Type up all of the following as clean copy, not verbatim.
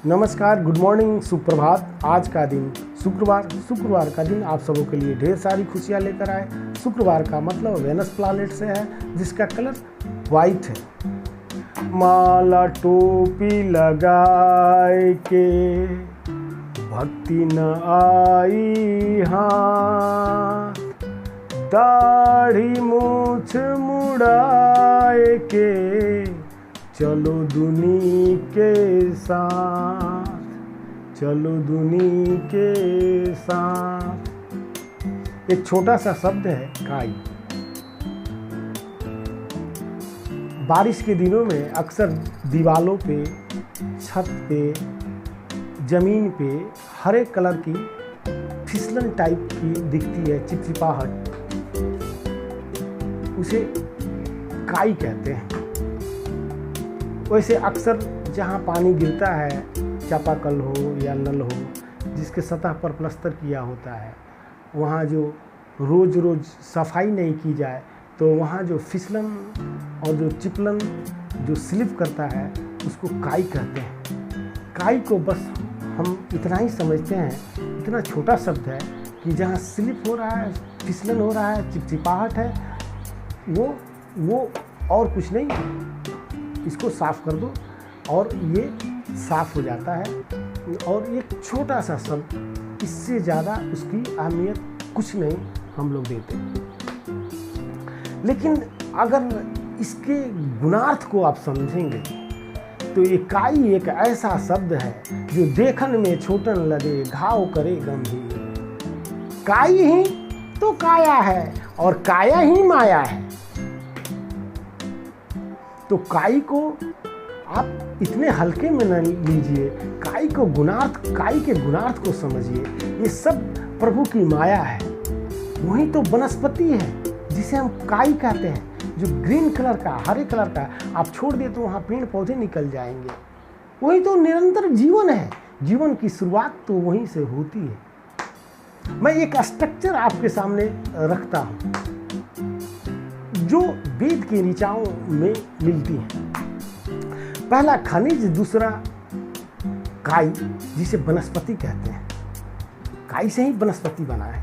नमस्कार, good morning, सुप्रभात। आज का दिन शुक्रवार का दिन आप सबों के लिए ढेर सारी खुशियाँ लेकर आए। शुक्रवार का मतलब वेनस प्लैनेट से है, जिसका कलर वाइट है। माला टोपी लगाए के भक्ति न आई हाथ, दाढ़ी मूछ मुड़ाए के चलो दुनी के साथ, चलो दुनी के साथ। एक छोटा सा शब्द है काई। बारिश के दिनों में अक्सर दीवालों पे, छत पे, जमीन पे हरे कलर की फिसलन टाइप की दिखती है, चिपचिपाहट, उसे काई कहते हैं। वैसे अक्सर जहाँ पानी गिरता है, चापाकल हो या नल हो, जिसके सतह पर प्लास्टर किया होता है, वहाँ जो रोज़ सफाई नहीं की जाए तो वहाँ जो फिसलन और जो चिपलन जो स्लिप करता है उसको काई कहते हैं। काई को बस हम इतना ही समझते हैं, इतना छोटा शब्द है कि जहाँ स्लिप हो रहा है, फिसलन हो रहा है, चिपचिपाहट है, वो और कुछ नहीं, इसको साफ़ कर दो और ये साफ़ हो जाता है। और एक छोटा सा शब्द, इससे ज़्यादा उसकी अहमियत कुछ नहीं हम लोग देते। लेकिन अगर इसके गुणार्थ को आप समझेंगे तो ये काई एक ऐसा शब्द है जो देखन में छोटन लगे, घाव करे गंभीर। काई ही तो काया है और काया ही माया है। तो काई को आप इतने हल्के में न लीजिए, काई के गुणार्थ को समझिए। ये सब प्रभु की माया है। वही तो वनस्पति है जिसे हम काई कहते हैं, जो ग्रीन कलर का, हरे कलर का आप छोड़ दे तो वहाँ पेड़ पौधे निकल जाएंगे। वही तो निरंतर जीवन है। जीवन की शुरुआत तो वहीं से होती है। मैं एक स्ट्रक्चर आपके सामने रखता हूँ जो वेद के ऋचाओं में मिलती है। पहला खनिज, दूसरा काई, जिसे वनस्पति कहते हैं। काई से ही वनस्पति बना है।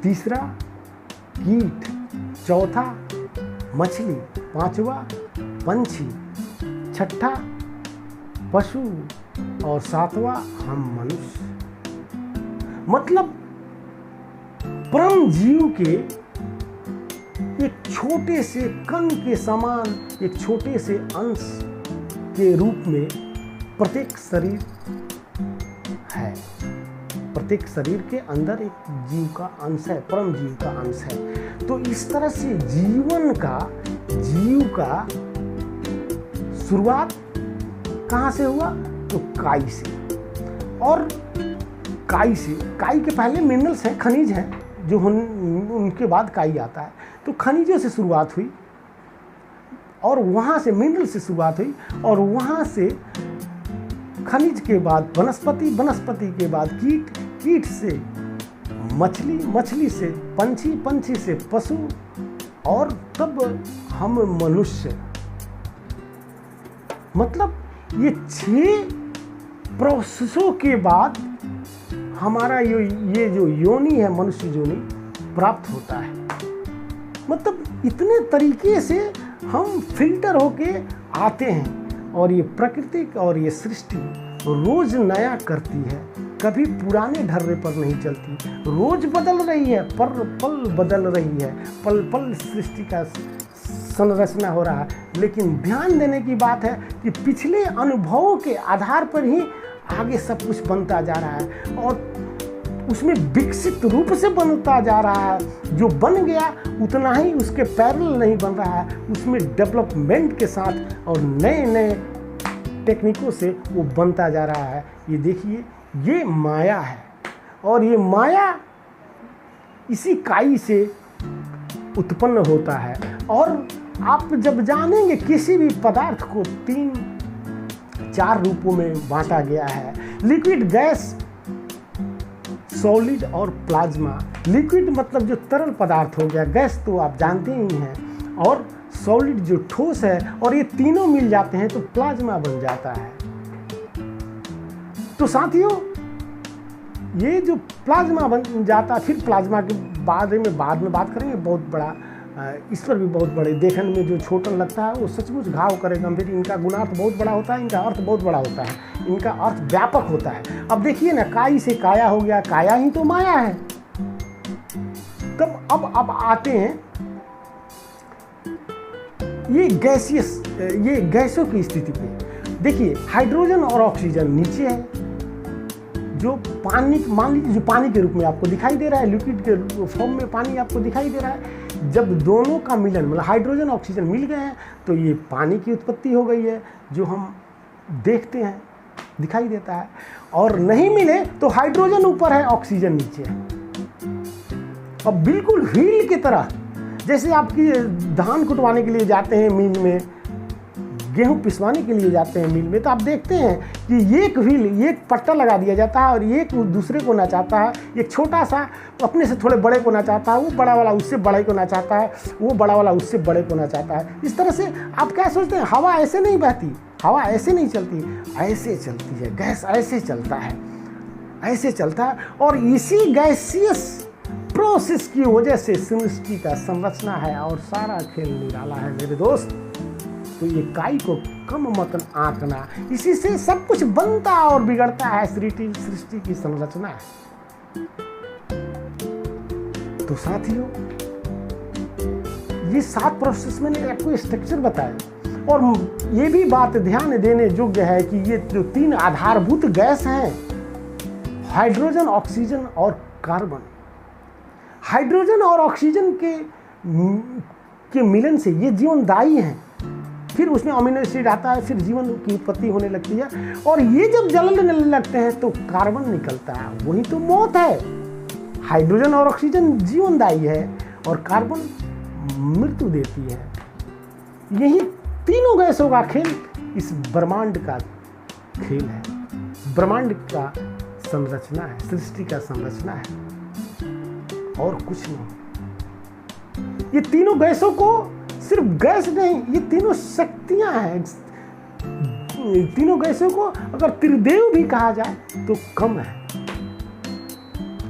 तीसरा कीट, चौथा मछली, पांचवा पंछी, छठा पशु और सातवां हम मनुष्य। मतलब परम जीव के एक छोटे से कण के समान, एक छोटे से अंश के रूप में प्रत्येक शरीर है। प्रत्येक शरीर के अंदर एक जीव का अंश है, परम जीव का अंश है। तो इस तरह से जीव का शुरुआत कहाँ से हुआ? तो काई से। और काई के पहले मिनरल्स हैं, खनिज हैं, जो उनके बाद काई आता है। तो खनिजों से शुरुआत हुई और वहाँ से मिनरल से शुरुआत हुई और वहाँ से खनिज के बाद वनस्पति, वनस्पति के बाद कीट से मछली, मछली से पंछी, पंछी से पशु और तब हम मनुष्य। मतलब ये 6 प्रोसेसों के बाद हमारा ये जो योनि है, मनुष्य योनि प्राप्त होता है। मतलब इतने तरीके से हम फिल्टर होके आते हैं और ये प्रकृति और ये सृष्टि रोज नया करती है, कभी पुराने ढर्रे पर नहीं चलती। रोज बदल रही है, पल बदल रही है, पल पल सृष्टि का संरचना हो रहा है। लेकिन ध्यान देने की बात है कि पिछले अनुभवों के आधार पर ही आगे सब कुछ बनता जा रहा है और उसमें विकसित रूप से बनता जा रहा है। जो बन गया उतना ही उसके पैरेलल नहीं बन रहा है, उसमें डेवलपमेंट के साथ और नए टेक्निकों से वो बनता जा रहा है। ये देखिए, ये माया है और ये माया इसी काई से उत्पन्न होता है। और आप जब जानेंगे किसी भी पदार्थ को 3-4 रूपों में बांटा गया है, लिक्विड, गैस, सॉलिड और प्लाज्मा। लिक्विड मतलब जो तरल पदार्थ हो गया, गैस तो आप जानते ही हैं, और सॉलिड जो ठोस है, और ये तीनों मिल जाते हैं तो प्लाज्मा बन जाता है। तो साथियों, ये जो प्लाज्मा बन जाता है, फिर प्लाज्मा के बारे में बाद में बात करेंगे। बहुत बड़ा, इस पर भी बहुत बड़े, देखने में जो छोटा लगता है वो सचमुच घाव करेगा। फिर इनका गुणार्थ बहुत बड़ा होता है, इनका अर्थ बहुत बड़ा होता है, इनका अर्थ व्यापक होता है। अब देखिए ना, काई से काया हो गया, काया ही तो माया है। तब अब आते हैं ये गैसियस, ये गैसों की स्थिति पे। देखिए, हाइड्रोजन और ऑक्सीजन नीचे है, जो पानी, मान लीजिए जो पानी के रूप में आपको दिखाई दे रहा है, लिक्विड के फॉर्म में पानी आपको दिखाई दे रहा है। जब दोनों का मिलन, मतलब हाइड्रोजन ऑक्सीजन मिल गए हैं, तो ये पानी की उत्पत्ति हो गई है, जो हम देखते हैं, दिखाई देता है। और नहीं मिले तो हाइड्रोजन ऊपर है, ऑक्सीजन नीचे है। अब बिल्कुल व्हील की तरह, जैसे आपकी धान कुटवाने के लिए जाते हैं मिल में, गेहूं पिसवाने के लिए जाते हैं मिल में, तो आप देखते हैं कि एक व्हील, एक पट्टा लगा दिया जाता है और एक दूसरे को नचाता है। एक छोटा सा अपने से थोड़े बड़े को नचाता है, वो बड़ा वाला उससे बड़े को नचाता है, वो बड़ा वाला उससे बड़े को नचाता है। इस तरह से आप क्या सोचते हैं, हवा ऐसे नहीं बहती, हवा ऐसे नहीं चलती, ऐसे चलती है। गैस ऐसे चलता है, ऐसे चलता है। और इसी गैसियस प्रोसेस की वजह से सृष्टि का संरचना है और सारा खेल निराला है मेरे दोस्त। तो ये काई को कम मत आंकना, इसी से सब कुछ बनता और बिगड़ता है। सृष्टि की संरचना है। तो साथियों, ये 7 प्रोसेस मैंने आपको स्ट्रक्चर बताया। और ये भी बात ध्यान देने योग्य है कि ये जो 3 आधारभूत गैस हैं, हाइड्रोजन, ऑक्सीजन और कार्बन, हाइड्रोजन और ऑक्सीजन के मिलन से ये जीवनदायी हैं। फिर उसमें अमीनो एसिड आता है, फिर जीवन की उत्पत्ति होने लगती है। और ये जब जलने लगते हैं तो कार्बन निकलता है, वही तो मौत है। हाइड्रोजन और ऑक्सीजन जीवनदायी है और कार्बन मृत्यु देती है। यही तीनों गैसों का खेल इस ब्रह्मांड का खेल है, ब्रह्मांड का संरचना है, सृष्टि का संरचना है, और कुछ नहीं। ये तीनों गैसों को, सिर्फ गैस नहीं, ये तीनों शक्तियां हैं। तीनों गैसों को अगर त्रिदेव भी कहा जाए तो कम है।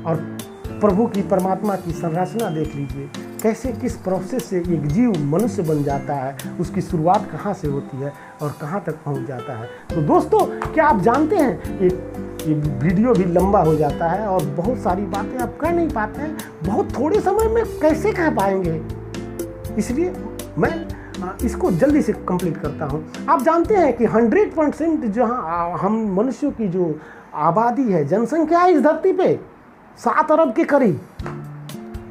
और प्रभु की, परमात्मा की संरचना देख लीजिए, कैसे किस प्रोसेस से एक जीव मनुष्य बन जाता है, उसकी शुरुआत कहाँ से होती है और कहाँ तक पहुँच जाता है। तो दोस्तों, क्या आप जानते हैं, ये वीडियो भी लंबा हो जाता है और बहुत सारी बातें आप कर नहीं पाते हैं, बहुत थोड़े समय में कैसे कह पाएंगे। इसलिए मैं इसको जल्दी से कंप्लीट करता हूँ। आप जानते हैं कि 100% जहाँ हम मनुष्यों की जो आबादी है, जनसंख्या है इस धरती पे 7 अरब के करीब,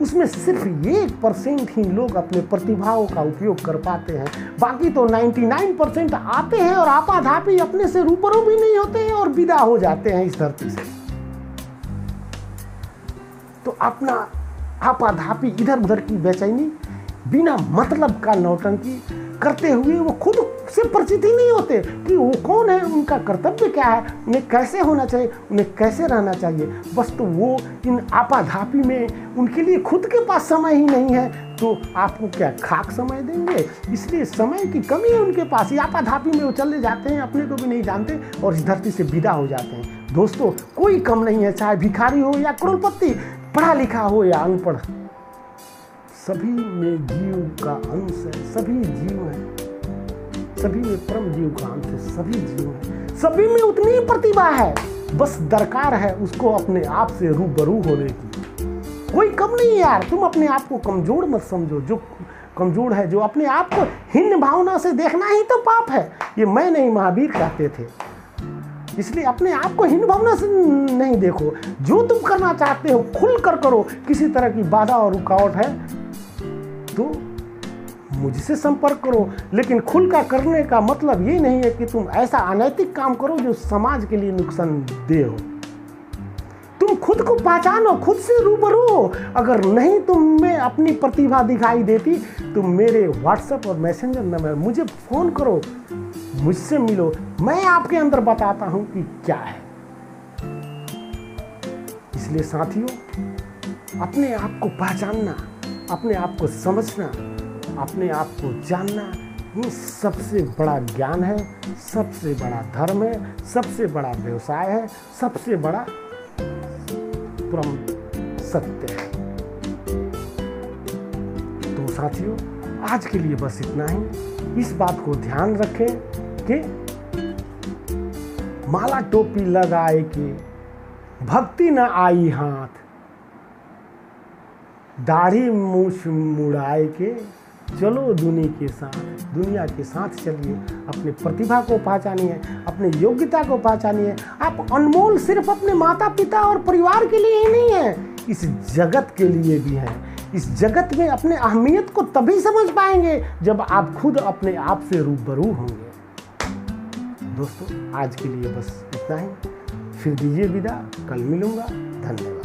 उसमें सिर्फ 1% ही लोग अपने प्रतिभाओं का उपयोग कर पाते हैं। बाकी तो 99% आते हैं और आपाधापी अपने से रूबरू भी नहीं होते हैं और विदा हो जाते हैं इस धरती से। तो अपना आपाधापी, इधर उधर की बेचैनी, बिना मतलब का नौटंकी करते हुए वो खुद से परिचित ही नहीं होते कि वो कौन है, उनका कर्तव्य क्या है, उन्हें कैसे होना चाहिए, उन्हें कैसे रहना चाहिए। बस तो वो इन आपाधापी में, उनके लिए खुद के पास समय ही नहीं है, तो आपको क्या खाक समय देंगे। इसलिए समय की कमी है उनके पास, ये आपाधापी में वो चले जाते हैं, अपने को भी नहीं जानते और इस धरती से विदा हो जाते हैं। दोस्तों, कोई कम नहीं है, चाहे भिखारी हो या करोड़पति, पढ़ा लिखा हो या अनपढ़, सभी में जीव का अंश है, सभी जीव हैं, सभी में परम जीव का अंश है, सभी जीव हैं, सभी में उतनी ही प्रतिभा है। बस दरकार है उसको अपने आप से रूबरू होने की। कोई कम नहीं यार, तुम अपने आप को कमजोर मत समझो। जो कमजोर है, जो अपने आप को हीन भावना से देखना ही तो पाप है। ये मैं नहीं, महावीर कहते थे। इसलिए अपने आप को हीन भावना से नहीं देखो, जो तुम करना चाहते हो खुल कर करो। किसी तरह की बाधा और रुकावट है तो मुझसे संपर्क करो, लेकिन खुल का करने का मतलब ये नहीं है कि तुम ऐसा अनैतिक काम करो जो समाज के लिए नुकसानदेह हो। तुम खुद को पहचानो, खुद से रूबरू हो। अगर नहीं तुम में अपनी प्रतिभा दिखाई देती तो मेरे व्हाट्सएप और मैसेंजर नंबर, मुझे फ़ोन करो, मुझसे मिलो, मैं आपके अंदर बताता हूं कि क्या है। इसलिए साथियों, अपने आप को पहचानना, अपने आप को समझना, अपने आप को जानना, ये सबसे बड़ा ज्ञान है, सबसे बड़ा धर्म है, सबसे बड़ा व्यवसाय है, सबसे बड़ा परम सत्य है। तो साथियों, आज के लिए बस इतना ही। इस बात को ध्यान रखें कि माला टोपी लगाए के भक्ति न आई हाथ, दाढ़ी मूछ मुड़ाए के चलो दुनिया के साथ चलिए। अपने प्रतिभा को पहचानिए, अपने योग्यता को पहचानिए। आप अनमोल सिर्फ अपने माता पिता और परिवार के लिए ही नहीं है, इस जगत के लिए भी हैं। इस जगत में अपने अहमियत को तभी समझ पाएंगे जब आप खुद अपने आप से रूबरू होंगे। दोस्तों, आज के लिए बस इतना ही। फिर दीजिए विदा, कल मिलूंगा। धन्यवाद।